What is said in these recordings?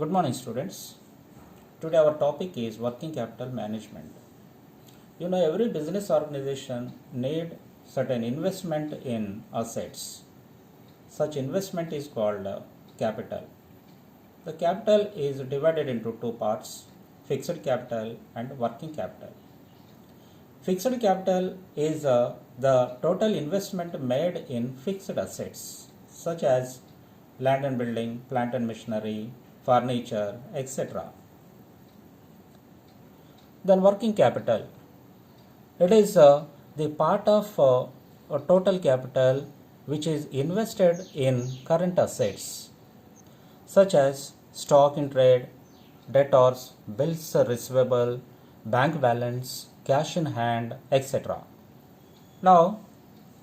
Good morning, students. Today, our topic is working capital management. Every business organization need certain investment in assets. Such investment is called capital. The capital is divided into two parts: fixed capital and working capital. Fixed capital is the total investment made in fixed assets, such as land and building, plant and machinery, furniture, etc. Then working capital. It is the part of a total capital which is invested in current assets, such as stock in trade, debtors, bills receivable, bank balance, cash in hand, etc. Now,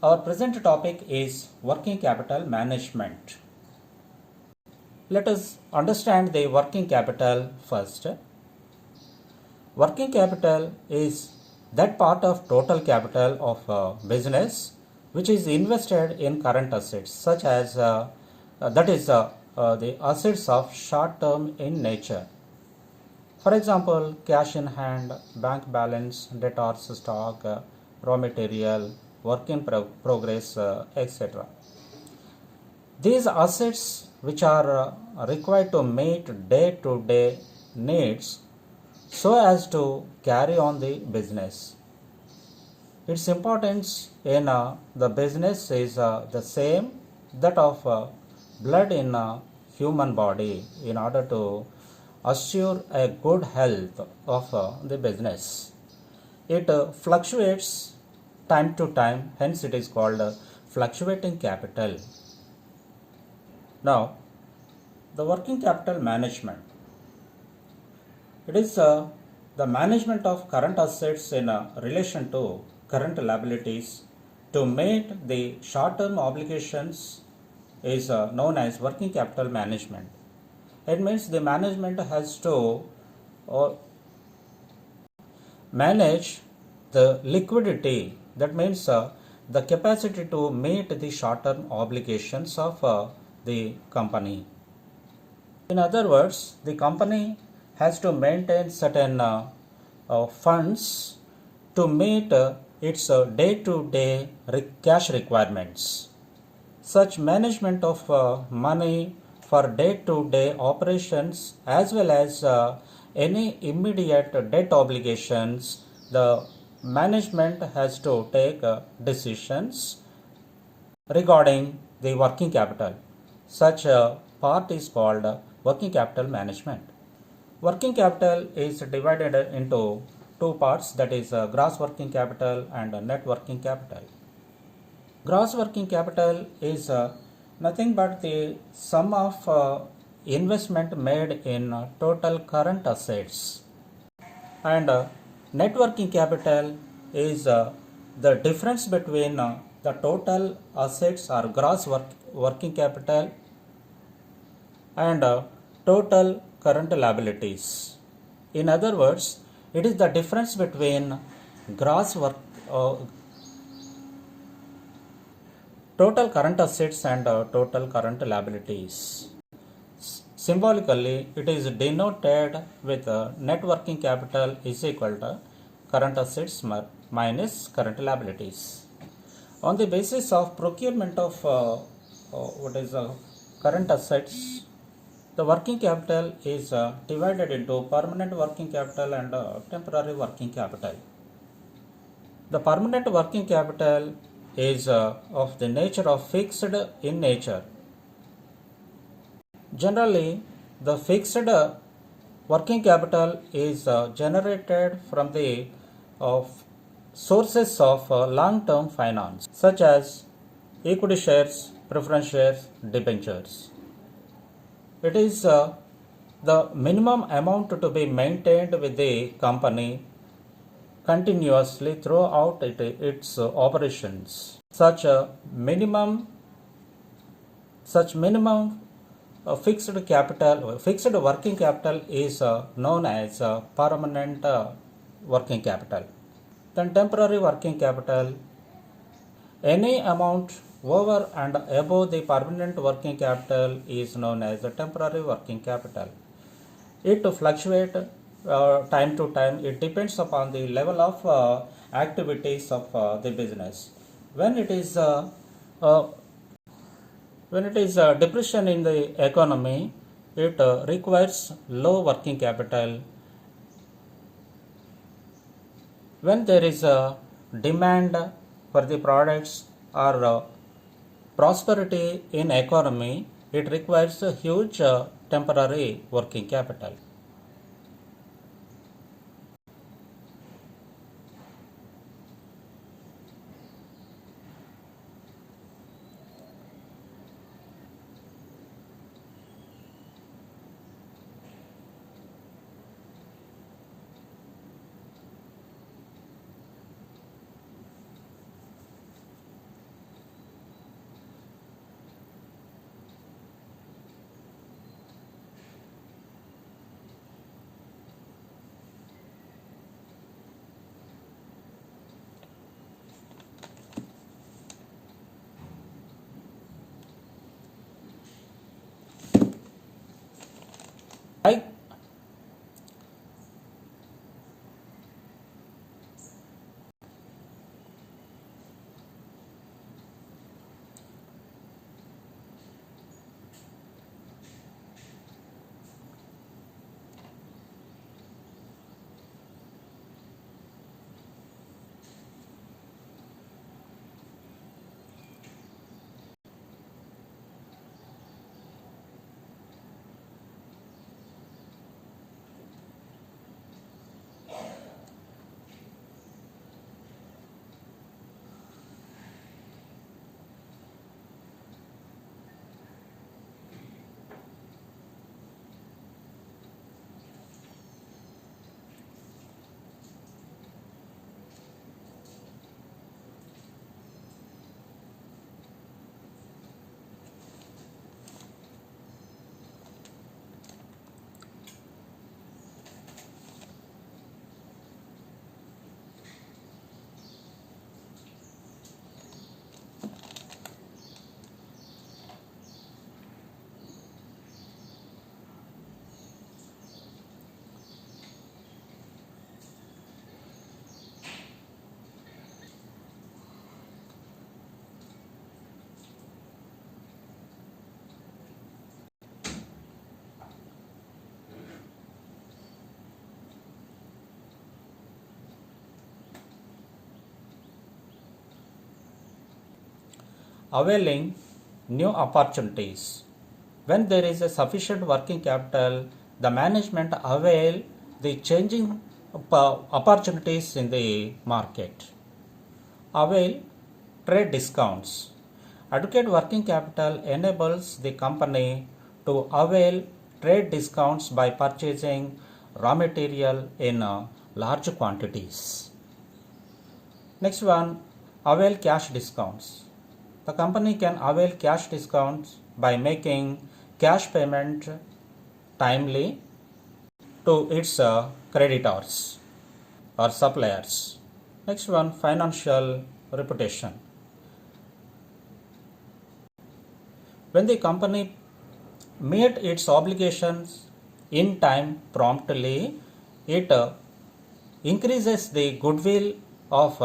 our present topic is working capital management. Let us understand the working capital first. Working capital is that part of total capital of a business which is invested in current assets, such as the assets of short term in nature. For example, cash in hand, bank balance, debtors, stock, raw material, work in progress, etc. These assets which are required to meet day-to-day needs so as to carry on the business. Its importance in the business is the same that of blood in a human body in order to assure a good health of the business. It fluctuates time to time, hence it is called fluctuating capital. Now, the working capital management. It is the management of current assets in relation to current liabilities to meet the short-term obligations is known as working capital management. It means the management has to manage the liquidity, that means the capacity to meet the short-term obligations of the company. In other words, the company has to maintain certain funds to meet its day-to-day cash requirements. Such management of money for day-to-day operations as well as any immediate debt obligations, the management has to take decisions regarding the working capital. Such a part is called working capital management. Working capital is divided into two parts, that is gross working capital and net working capital. Gross working capital is nothing but the sum of investment made in total current assets, and net working capital is the difference between the total assets or gross working capital and total current liabilities. In other words, it is the difference between total current assets and total current liabilities. Symbolically, it is denoted with net working capital is equal to current assets minus current liabilities. On the basis of procurement of current assets, the working capital is divided into permanent working capital and temporary working capital. The permanent working capital is of the nature of fixed in nature. Generally, the fixed working capital is generated from the sources of long-term finance, such as equity shares, preference shares, debentures. It is the minimum amount to be maintained with the company continuously throughout its operations. Such minimum fixed working capital is known as permanent working capital. Then temporary working capital, any amount over and above the permanent working capital is known as the temporary working capital. It fluctuate time to time. It depends upon the level of activities of the business. When it is uh, depression in the economy, it requires low working capital. When there is a demand for the products or prosperity in economy, it requires a huge temporary working capital. I availing new opportunities. When there is a sufficient working capital, the management avail the changing opportunities in the market. Avail trade discounts. Adequate working capital enables the company to avail trade discounts by purchasing raw material in large quantities. Next one, avail cash discounts. The company can avail cash discounts by making cash payment timely to its creditors or suppliers. Next one, financial reputation. When the company meet its obligations in time promptly, it increases the goodwill of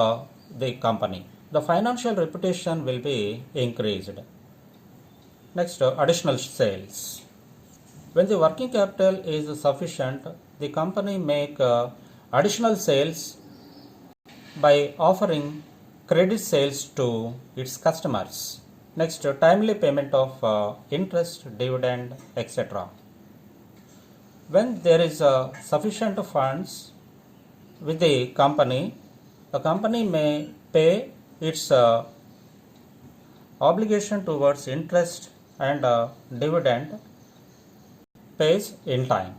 the company. The financial reputation will be increased. Next, additional sales. When the working capital is sufficient, the company make additional sales by offering credit sales to its customers. Next, timely payment of interest, dividend, etc. When there is sufficient funds with the company may pay its obligation towards interest and dividend pays in time.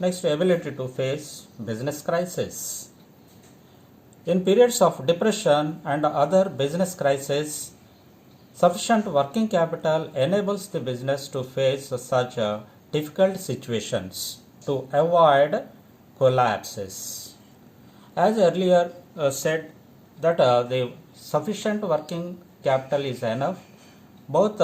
Next, ability to face business crisis. In periods of depression and other business crises, sufficient working capital enables the business to face such difficult situations to avoid collapses. As earlier said, that the sufficient working capital is enough. Both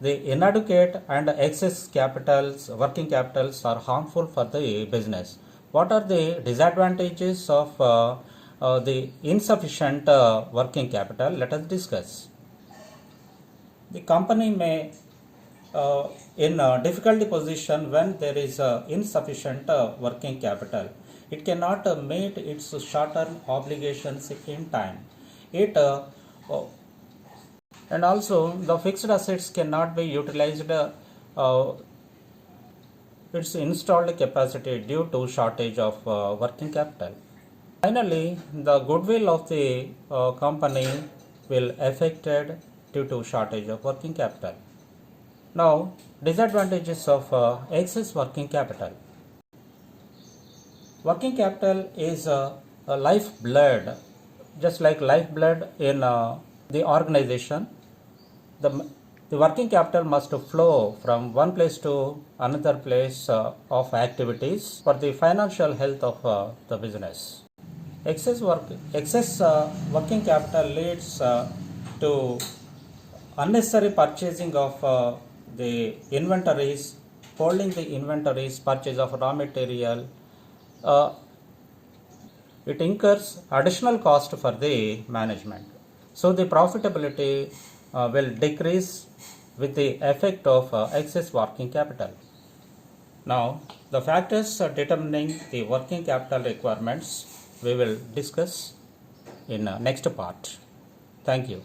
the inadequate and excess capitals, working capitals are harmful for the business. What are the disadvantages of the insufficient working capital? Let us discuss. The company may in a difficulty position when there is insufficient working capital. It cannot meet its short-term obligations in time. It and also the fixed assets cannot be utilized its installed capacity due to shortage of working capital. Finally, the goodwill of the company will affected due to shortage of working capital. Now, disadvantages of excess working capital. Working capital is a lifeblood, just like lifeblood in the organization. The working capital must flow from one place to another place of activities for the financial health of the business. Excess working capital leads to unnecessary purchasing of the inventories, holding the inventories, purchase of raw material. It incurs additional cost for the management. So the profitability will decrease with the effect of excess working capital. Now, the factors determining the working capital requirements we will discuss in next part. Thank you.